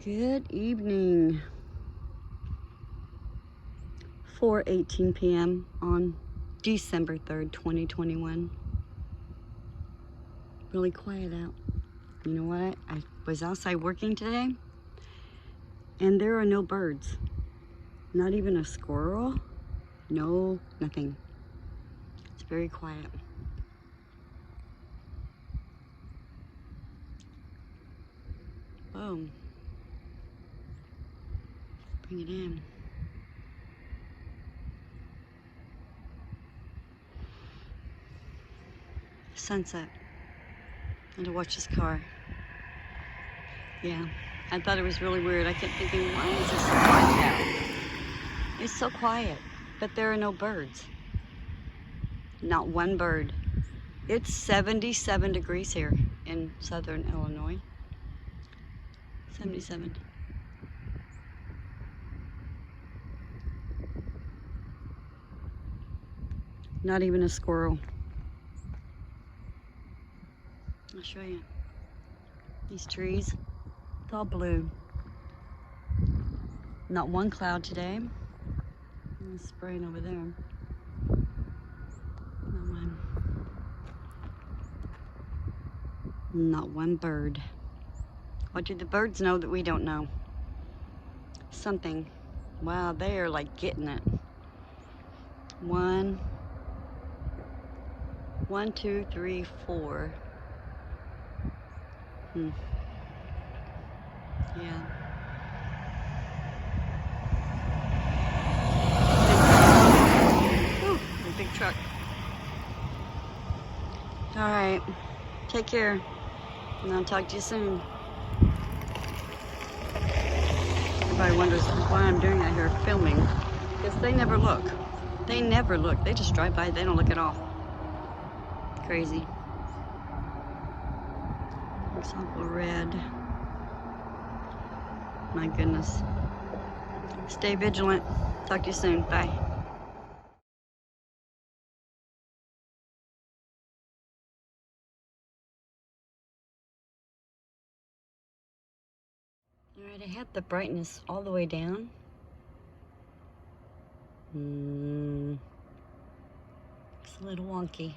Good evening. 4:18 p.m. on December 3rd, 2021. Really quiet out. You know what? I was outside working today and there are no birds. Not even a squirrel. No, nothing. It's very quiet. Boom. Bring it in. Sunset. And to watch this car. Yeah, I thought it was really weird. I kept thinking, why is it so quiet out? It's so quiet, but there are no birds. Not one bird. It's 77 degrees here in southern Illinois. 77. Not even a squirrel. I'll show you. These trees, it's all blue. Not one cloud today. It's spraying over there. Not one. Not one bird. What do the birds know that we don't know? Something. Wow, they are like getting it. One, two, three, four. Yeah. Ooh, a big truck. All right. Take care. And I'll talk to you soon. Everybody wonders why I'm doing out here filming. Because they never look. They never look. They just drive by. They don't look at all. Crazy. Looks awful red. My goodness. Stay vigilant. Talk to you soon. Bye. Alright, I have the brightness all the way down. It's a little wonky.